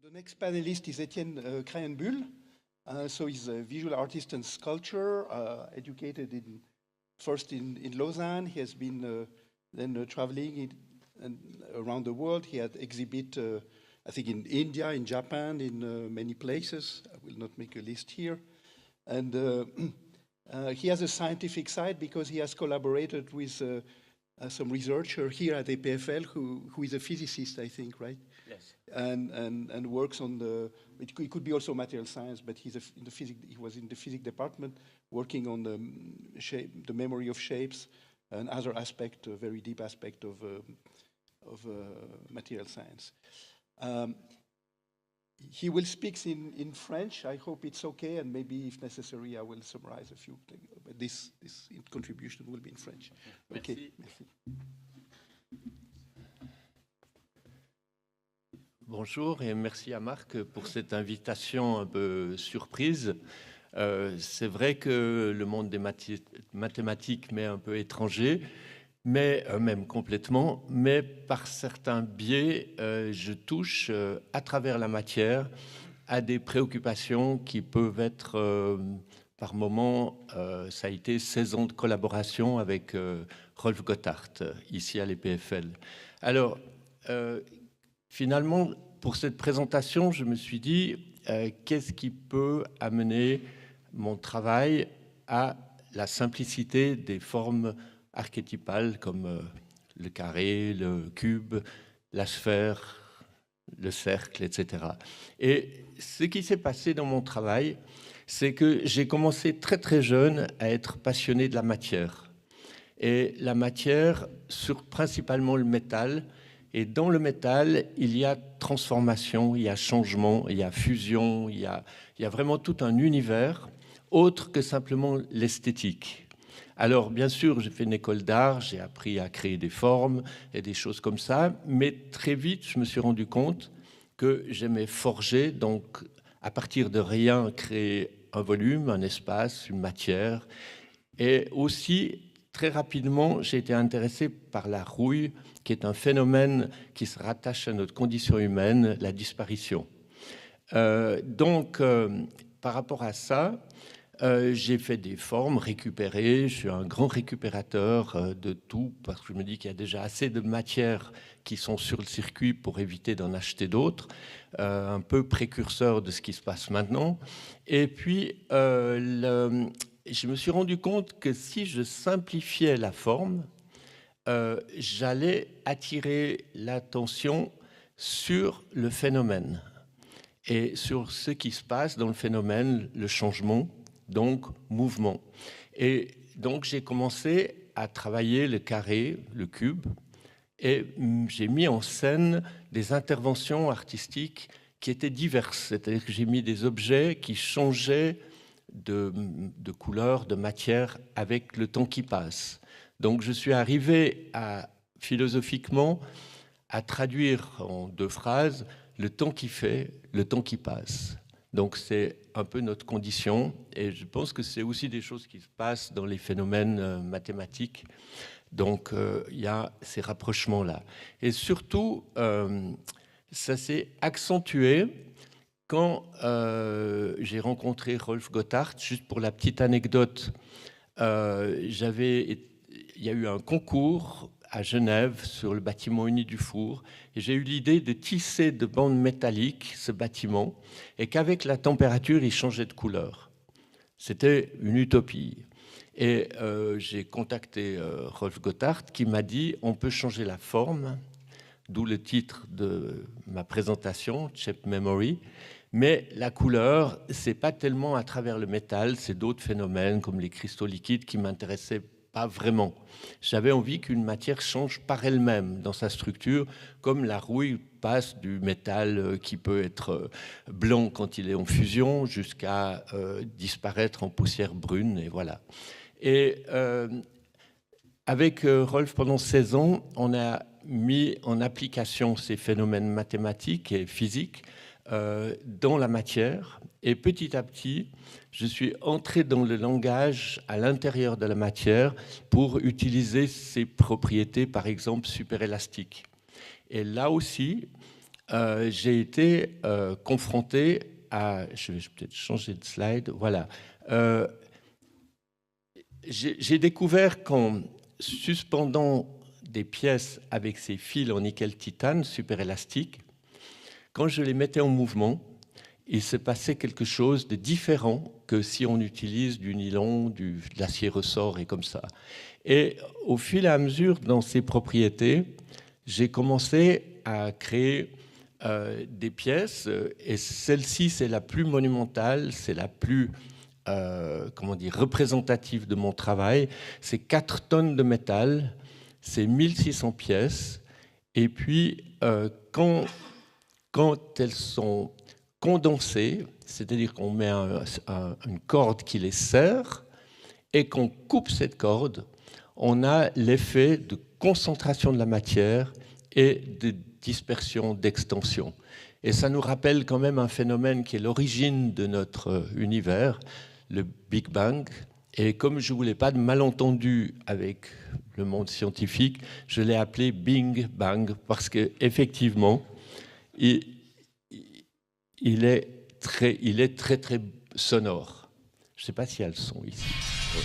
The next panelist is Etienne Krahenbuhl. So he's a visual artist and sculptor, educated first in Lausanne. He has been then traveling around the world. He had exhibit, I think, in India, in Japan, in many places. I will not make a list here. And he has a scientific side because he has collaborated with some researcher here at EPFL who is a physicist, I think, right? Yes. And works on it could be also material science, but he was in the physics department working on the memory of shapes, and other aspect, a very deep aspect of material science. He will speak in French. I hope it's okay, and maybe if necessary, I will summarize a few things. But this contribution will be in French. Merci. Okay. Merci. Bonjour et merci à Marc pour cette invitation un peu surprise. C'est vrai que le monde des mathématiques m'est un peu étranger, mais même complètement, mais par certains biais, je touche à travers la matière à des préoccupations qui peuvent être, par moments, ça a été 16 ans de collaboration avec Rolf Gotthard, ici à l'EPFL. Alors, finalement, pour cette présentation, je me suis dit, qu'est-ce qui peut amener mon travail à la simplicité des formes archétypales comme le carré, le cube, la sphère, le cercle, etc. Et ce qui s'est passé dans mon travail, c'est que j'ai commencé très très jeune à être passionné de la matière. Et la matière sur principalement le métal. Et dans le métal, il y a transformation, il y a changement, il y a fusion, il y a vraiment tout un univers autre que simplement l'esthétique. Alors, bien sûr, j'ai fait une école d'art, j'ai appris à créer des formes et des choses comme ça, mais très vite, je me suis rendu compte que j'aimais forger, donc à partir de rien, créer un volume, un espace, une matière. Et aussi, très rapidement, j'ai été intéressé par la rouille, qui est un phénomène qui se rattache à notre condition humaine, la disparition. Donc, par rapport à ça, j'ai fait des formes récupérées. Je suis un grand récupérateur de tout, parce que je me dis qu'il y a déjà assez de matières qui sont sur le circuit pour éviter d'en acheter d'autres, un peu précurseur de ce qui se passe maintenant. Et puis, je me suis rendu compte que si je simplifiais la forme, j'allais attirer l'attention sur le phénomène et sur ce qui se passe dans le phénomène, le changement, donc mouvement. Et donc j'ai commencé à travailler le carré, le cube, et j'ai mis en scène des interventions artistiques qui étaient diverses. C'est-à-dire que j'ai mis des objets qui changeaient de couleur, de matière avec le temps qui passe. Donc je suis arrivé philosophiquement à traduire en 2 phrases le temps qui fait, le temps qui passe. Donc c'est un peu notre condition, et je pense que c'est aussi des choses qui se passent dans les phénomènes mathématiques. Donc il y a ces rapprochements-là. Et surtout, ça s'est accentué quand j'ai rencontré Rolf Gotthard. Juste pour la petite anecdote, il y a eu un concours à Genève sur le bâtiment uni du Four, et j'ai eu l'idée de tisser de bandes métalliques ce bâtiment, et qu'avec la température, il changeait de couleur. C'était une utopie. Et j'ai contacté Rolf Gotthard qui m'a dit on peut changer la forme, d'où le titre de ma présentation, Shape Memory, mais la couleur, c'est pas tellement à travers le métal, c'est d'autres phénomènes comme les cristaux liquides qui m'intéressaient pas vraiment. J'avais envie qu'une matière change par elle-même dans sa structure, comme la rouille passe du métal qui peut être blanc quand il est en fusion jusqu'à disparaître en poussière brune, et voilà. Et avec Rolf, pendant 16 ans, on a mis en application ces phénomènes mathématiques et physiques dans la matière. Et petit à petit, je suis entré dans le langage à l'intérieur de la matière pour utiliser ses propriétés, par exemple, super élastiques. Et là aussi, j'ai été confronté à... Je vais peut-être changer de slide. Voilà. J'ai découvert qu'en suspendant des pièces avec ces fils en nickel titane super élastiques, quand je les mettais en mouvement, il se passait quelque chose de différent que si on utilise du nylon, de l'acier ressort et comme ça. Et au fil et à mesure, dans ces propriétés, j'ai commencé à créer des pièces, et celle-ci, c'est la plus monumentale, c'est la plus représentative de mon travail. C'est 4 tonnes de métal, c'est 1600 pièces, et puis quand elles sont condensées, c'est-à-dire qu'on met une corde qui les serre et qu'on coupe cette corde, on a l'effet de concentration de la matière et de dispersion, d'extension. Et ça nous rappelle quand même un phénomène qui est l'origine de notre univers, le Big Bang. Et comme je ne voulais pas de malentendu avec le monde scientifique, je l'ai appelé Bing Bang parce qu'effectivement, il est très, très sonore. Je ne sais pas s'il y a le son ici. Oui.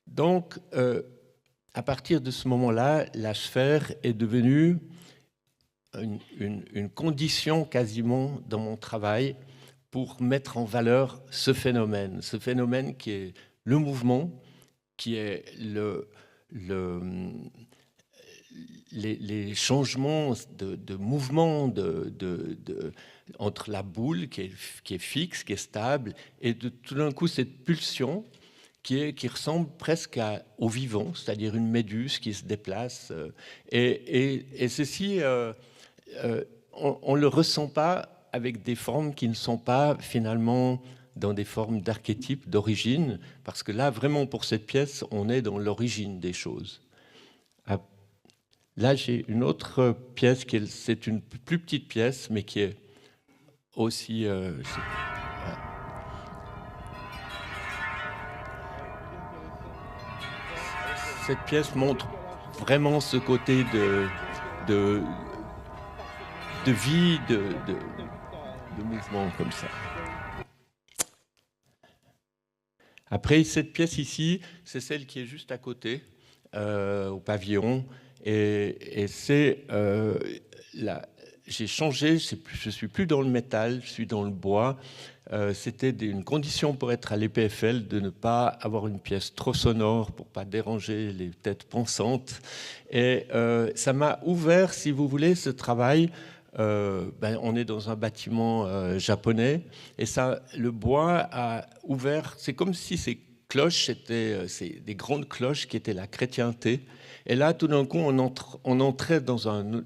Donc, à partir de ce moment-là, la sphère est devenue une condition quasiment dans mon travail pour mettre en valeur ce phénomène qui est le mouvement, qui est les changements de mouvement entre la boule qui est fixe, qui est stable, et tout d'un coup cette pulsion qui ressemble presque au vivant, c'est-à-dire une méduse qui se déplace. Et ceci, on ne le ressent pas avec des formes qui ne sont pas finalement dans des formes d'archétypes, d'origine, parce que là, vraiment, pour cette pièce, on est dans l'origine des choses. Là, j'ai une autre pièce, c'est une plus petite pièce, mais qui est aussi... Cette pièce montre vraiment ce côté de vie, de mouvement comme ça. Après, cette pièce ici, c'est celle qui est juste à côté, au pavillon. Et c'est j'ai changé, je ne suis plus dans le métal, je suis dans le bois. C'était une condition pour être à l'EPFL de ne pas avoir une pièce trop sonore pour ne pas déranger les têtes pensantes. Et ça m'a ouvert, si vous voulez, ce travail. On est dans un bâtiment japonais et ça, le bois a ouvert, c'est comme si ces cloches étaient des grandes cloches qui étaient la chrétienté. Et là, tout d'un coup, on entrait dans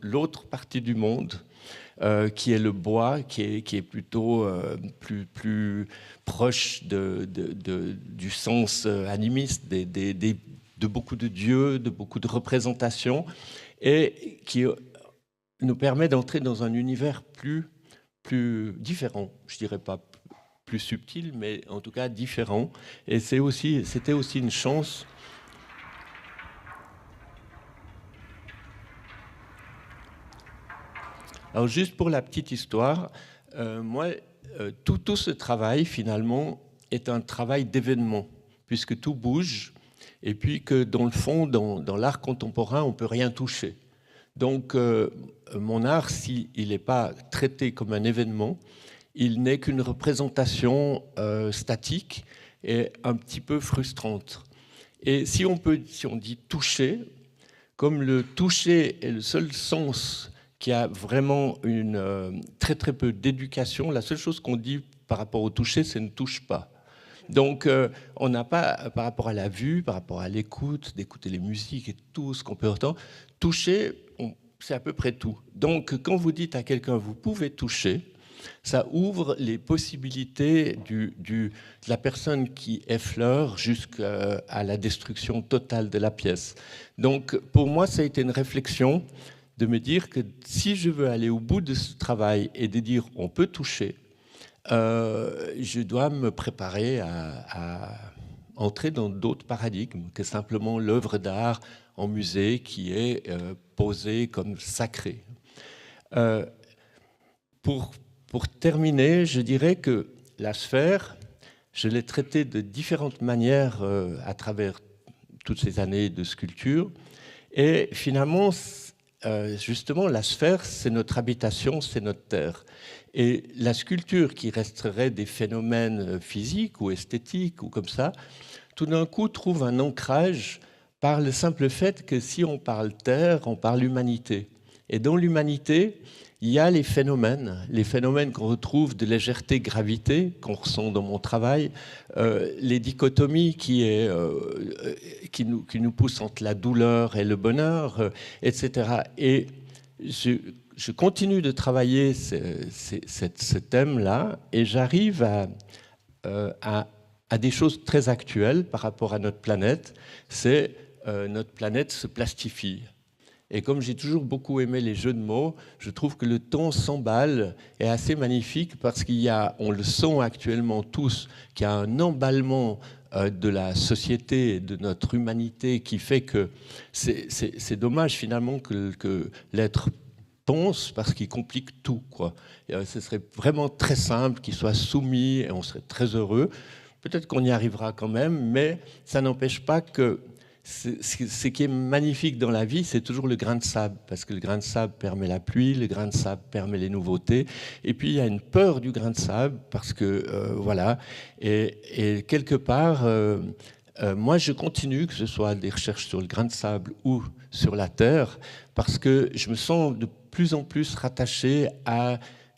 l'autre partie du monde, qui est le bois, qui est plutôt plus proche du sens animiste, de beaucoup de dieux, de beaucoup de représentations, et qui nous permet d'entrer dans un univers plus différent. Je dirais pas plus subtil, mais en tout cas différent. Et c'était aussi une chance. Alors juste pour la petite histoire, tout ce travail finalement est un travail d'événement, puisque tout bouge, et puis que dans le fond, dans l'art contemporain, on ne peut rien toucher. Donc mon art, s'il n'est pas traité comme un événement, il n'est qu'une représentation statique et un petit peu frustrante. Et si on dit toucher, comme le toucher est le seul sens qui a vraiment très très peu d'éducation, la seule chose qu'on dit par rapport au toucher, c'est ne touche pas. Donc on n'a pas, par rapport à la vue, par rapport à l'écoute, d'écouter les musiques et tout ce qu'on peut entendre, toucher, c'est à peu près tout. Donc quand vous dites à quelqu'un vous pouvez toucher, ça ouvre les possibilités de la personne qui effleure jusqu'à la destruction totale de la pièce. Donc pour moi, ça a été une réflexion de me dire que si je veux aller au bout de ce travail et de dire on peut toucher, je dois me préparer à entrer dans d'autres paradigmes que simplement l'œuvre d'art en musée qui est posée comme sacrée. Pour terminer, je dirais que la sphère, je l'ai traitée de différentes manières à travers toutes ces années de sculpture. Et finalement, justement, la sphère, c'est notre habitation, c'est notre terre. Et la sculpture qui resterait des phénomènes physiques ou esthétiques ou comme ça, tout d'un coup trouve un ancrage par le simple fait que si on parle terre, on parle humanité. Et dans l'humanité, il y a les phénomènes qu'on retrouve de légèreté, gravité, qu'on ressent dans mon travail, les dichotomies qui nous poussent entre la douleur et le bonheur, etc. Et je continue de travailler ce thème-là et j'arrive à des choses très actuelles par rapport à notre planète. C'est notre planète se plastifie. Et comme j'ai toujours beaucoup aimé les jeux de mots, je trouve que le ton s'emballe est assez magnifique parce on le sent actuellement tous, qu'il y a un emballement de la société, de notre humanité qui fait que c'est dommage finalement que l'être pense parce qu'il complique tout, quoi. Ce serait vraiment très simple qu'il soit soumis et on serait très heureux. Peut-être qu'on y arrivera quand même, mais ça n'empêche pas que ce qui est magnifique dans la vie, c'est toujours le grain de sable, parce que le grain de sable permet la pluie, le grain de sable permet les nouveautés, et puis il y a une peur du grain de sable, parce que voilà, et quelque part, moi je continue, que ce soit des recherches sur le grain de sable ou sur la terre, parce que je me sens de plus en plus rattaché à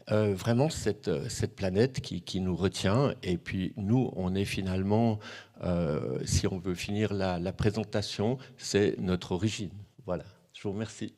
vraiment cette planète qui nous retient, et puis nous, on est finalement, si on veut finir la présentation, c'est notre origine. Voilà, je vous remercie.